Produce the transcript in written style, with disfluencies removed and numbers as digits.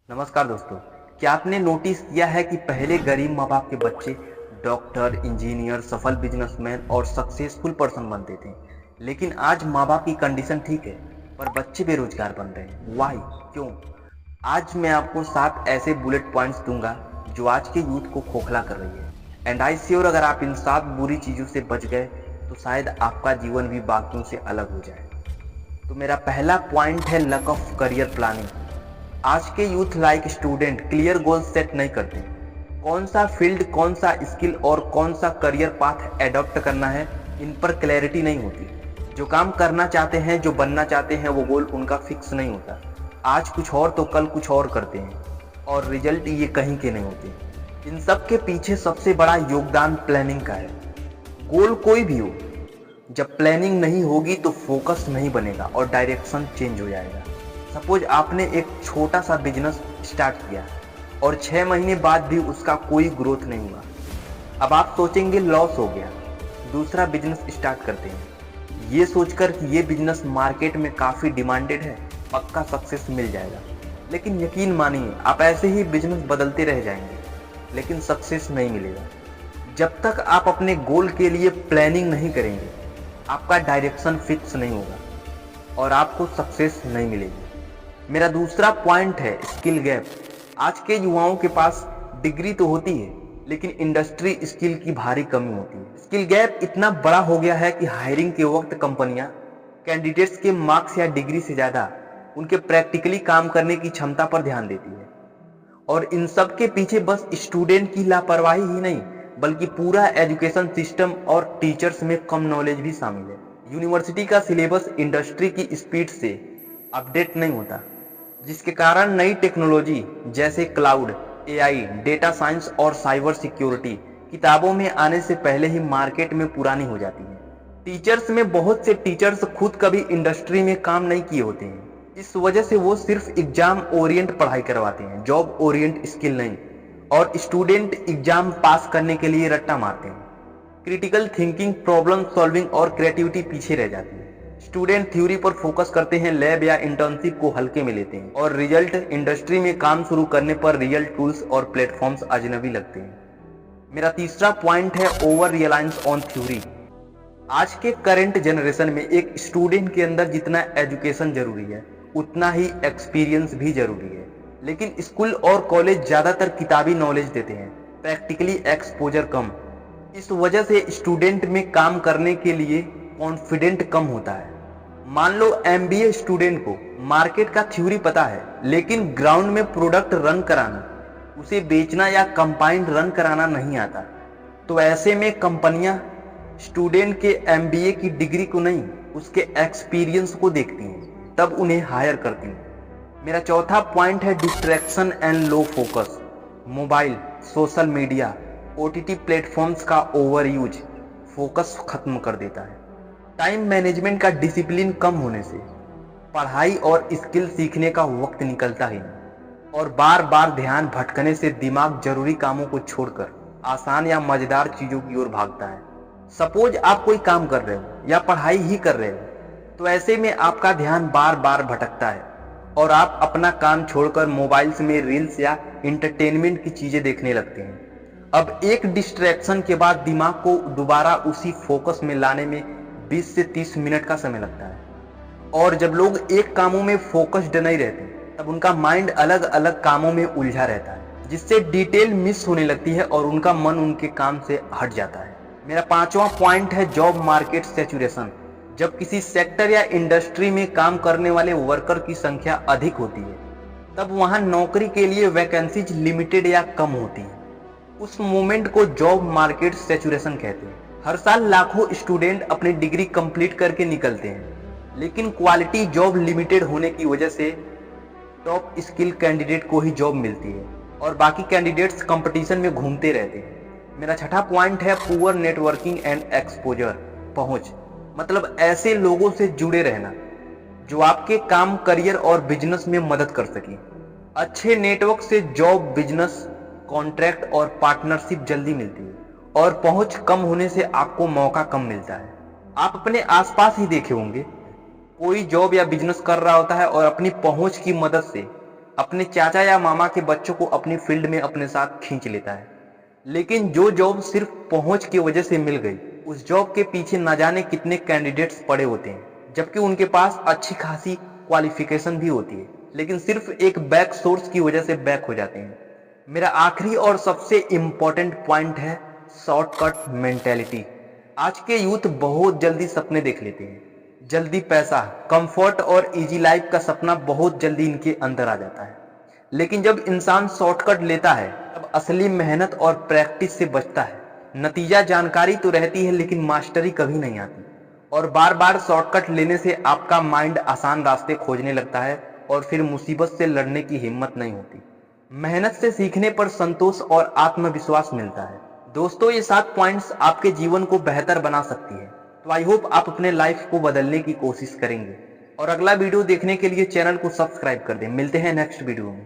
नमस्कार दोस्तों। क्या आपने नोटिस किया है कि पहले गरीब माँ बाप के बच्चे डॉक्टर, इंजीनियर, सफल बिजनेसमैन और सक्सेसफुल पर्सन बनते थे, लेकिन आज माँ बाप की कंडीशन ठीक है पर बच्चे बेरोजगार बन रहे हैं। वाई? क्यों? आज मैं आपको 7 ऐसे बुलेट पॉइंट्स दूंगा जो आज के यूथ को खोखला कर रही है। एंड आई श्योर अगर आप इन 7 बुरी चीजों से बच गए तो शायद आपका जीवन भी बाकियों से अलग हो जाए। तो मेरा पहला पॉइंट है लक ऑफ करियर प्लानिंग। आज के youth like student clear goal set नहीं करते। कौन सा फील्ड, कौन सा स्किल और कौन सा करियर पाथ एडॉप्ट करना है, इन पर क्लैरिटी नहीं होती। जो काम करना चाहते हैं, जो बनना चाहते हैं, वो गोल उनका फिक्स नहीं होता। आज कुछ और तो कल कुछ और करते हैं और रिजल्ट ये कहीं के नहीं होते। इन सब के पीछे सबसे बड़ा योगदान प्लानिंग का है। गोल कोई भी हो, जब प्लानिंग नहीं होगी तो फोकस नहीं बनेगा और डायरेक्शन चेंज हो जाएगा। सपोज आपने एक छोटा सा बिजनेस स्टार्ट किया और 6 महीने बाद भी उसका कोई ग्रोथ नहीं हुआ। अब आप सोचेंगे लॉस हो गया, दूसरा बिजनेस स्टार्ट करते हैं ये सोचकर कि ये बिजनेस मार्केट में काफ़ी डिमांडेड है, पक्का सक्सेस मिल जाएगा। लेकिन यकीन मानिए आप ऐसे ही बिजनेस बदलते रह जाएंगे लेकिन सक्सेस नहीं मिलेगा। जब तक आप अपने गोल के लिए प्लानिंग नहीं करेंगे, आपका डायरेक्शन फिक्स नहीं होगा और आपको सक्सेस नहीं मिलेगी। मेरा दूसरा पॉइंट है स्किल गैप। आज के युवाओं के पास डिग्री तो होती है लेकिन इंडस्ट्री स्किल की भारी कमी होती है। स्किल गैप इतना बड़ा हो गया है कि हायरिंग के वक्त कंपनियां कैंडिडेट्स के मार्क्स या डिग्री से ज़्यादा उनके प्रैक्टिकली काम करने की क्षमता पर ध्यान देती है। और इन सब के पीछे बस स्टूडेंट की लापरवाही ही नहीं बल्कि पूरा एजुकेशन सिस्टम और टीचर्स में कम नॉलेज भी शामिल है। यूनिवर्सिटी का सिलेबस इंडस्ट्री की स्पीड से अपडेट नहीं होता, जिसके कारण नई टेक्नोलॉजी जैसे क्लाउड, एआई, डेटा साइंस और साइबर सिक्योरिटी किताबों में आने से पहले ही मार्केट में पुरानी हो जाती है। टीचर्स में बहुत से टीचर्स खुद कभी इंडस्ट्री में काम नहीं किए होते हैं। इस वजह से वो सिर्फ एग्जाम ओरिएंट पढ़ाई करवाते हैं, जॉब ओरिएंट स्किल नहीं। और स्टूडेंट एग्जाम पास करने के लिए रट्टा मारते हैं। क्रिटिकल थिंकिंग, प्रॉब्लम सॉल्विंग और क्रिएटिविटी पीछे रह जाती है। स्टूडेंट थ्योरी पर फोकस करते हैं, लैब या इंटर्नशिप को हल्के में लेते हैं और रिजल्ट इंडस्ट्री में काम शुरू करने पर रियल टूल्स और प्लेटफॉर्म्स अजनबी लगते हैं। मेरा तीसरा पॉइंट है ओवर रियलायंस ऑन थ्योरी। आज के करंट जनरेशन में एक स्टूडेंट के अंदर जितना एजुकेशन जरूरी है उतना ही एक्सपीरियंस भी जरूरी है। लेकिन स्कूल और कॉलेज ज्यादातर किताबी नॉलेज देते हैं, प्रैक्टिकली एक्सपोजर कम। इस वजह से स्टूडेंट में काम करने के लिए कॉन्फिडेंट कम होता है। मान लो एमबीए स्टूडेंट को मार्केट का थ्योरी पता है लेकिन ग्राउंड में प्रोडक्ट रन कराना, उसे बेचना या कंपाउंड रन कराना नहीं आता, तो ऐसे में कंपनियां स्टूडेंट के एमबीए की डिग्री को नहीं उसके एक्सपीरियंस को देखती हैं, तब उन्हें हायर करती हैं। मेरा चौथा पॉइंट है distraction and low focus. Mobile, social media, OTT platforms का ओवर यूज फोकस खत्म कर देता है। टाइम मैनेजमेंट का डिसिप्लिन कम होने से पढ़ाई और स्किल सीखने का वक्त निकलता ही नहीं और बार बार ध्यान भटकने से दिमाग जरूरी कामों को छोड़कर आसान या मजेदार चीजों की ओर भागता है। सपोज आप कोई काम कर रहे हो या पढ़ाई ही कर रहे हो, तो ऐसे में आपका ध्यान बार बार भटकता है और आप अपना काम छोड़कर मोबाइल्स में रील्स या इंटरटेनमेंट की चीजें देखने लगते हैं। अब एक डिस्ट्रैक्शन के बाद दिमाग को दोबारा उसी फोकस में लाने में 20 से 30 मिनट का समय लगता है। और जब लोग एक कामों में फोकस्ड नहीं रहते तब उनका माइंड अलग अलग कामों में उलझा रहता है, जिससे डिटेल मिस होने लगती है और उनका मन उनके काम से हट जाता है। मेरा पांचवा पॉइंट है जॉब मार्केट सैचुरेशन। जब किसी सेक्टर या इंडस्ट्री में काम करने वाले वर्कर की संख्या अधिक होती है तब वहां नौकरी के लिए वैकेंसीज लिमिटेड या कम होती है। उस मोमेंट को जॉब मार्केट सैचुरेशन कहते हैं। हर साल लाखों स्टूडेंट अपनी डिग्री कंप्लीट करके निकलते हैं लेकिन क्वालिटी जॉब लिमिटेड होने की वजह से टॉप स्किल कैंडिडेट को ही जॉब मिलती है और बाकी कैंडिडेट्स कंपटीशन में घूमते रहते हैं। मेरा छठा पॉइंट है पुअर नेटवर्किंग एंड एक्सपोजर। पहुंच मतलब ऐसे लोगों से जुड़े रहना जो आपके काम, करियर और बिजनेस में मदद कर सके। अच्छे नेटवर्क से जॉब, बिजनेस, कॉन्ट्रैक्ट और पार्टनरशिप जल्दी मिलती है और पहुंच कम होने से आपको मौका कम मिलता है। आप अपने आसपास ही देखे होंगे, कोई जॉब या बिजनेस कर रहा होता है और अपनी पहुंच की मदद से अपने चाचा या मामा के बच्चों को अपनी फील्ड में अपने साथ खींच लेता है। लेकिन जो जॉब सिर्फ पहुंच की वजह से मिल गई, उस जॉब के पीछे न जाने कितने कैंडिडेट्स पड़े होते हैं, जबकि उनके पास अच्छी खासी क्वालिफिकेशन भी होती है, लेकिन सिर्फ एक बैक सोर्स की वजह से बैक हो जाते हैं। मेरा आखिरी और सबसे इम्पोर्टेंट पॉइंट है शॉर्टकट मेंटेलिटी। आज के यूथ बहुत जल्दी सपने देख लेते हैं, जल्दी पैसा, कंफर्ट और इजी लाइफ का सपना बहुत जल्दी इनके अंदर आ जाता है। लेकिन जब इंसान शॉर्टकट लेता है तब असली मेहनत और प्रैक्टिस से बचता है। नतीजा जानकारी तो रहती है लेकिन मास्टरी कभी नहीं आती, और बार बार शॉर्टकट लेने से आपका माइंड आसान रास्ते खोजने लगता है और फिर मुसीबत से लड़ने की हिम्मत नहीं होती। मेहनत से सीखने पर संतोष और आत्मविश्वास मिलता है। दोस्तों, ये 7 पॉइंट्स आपके जीवन को बेहतर बना सकती है। तो आई होप आप अपने लाइफ को बदलने की कोशिश करेंगे, और अगला वीडियो देखने के लिए चैनल को सब्सक्राइब कर दें। मिलते हैं नेक्स्ट वीडियो में।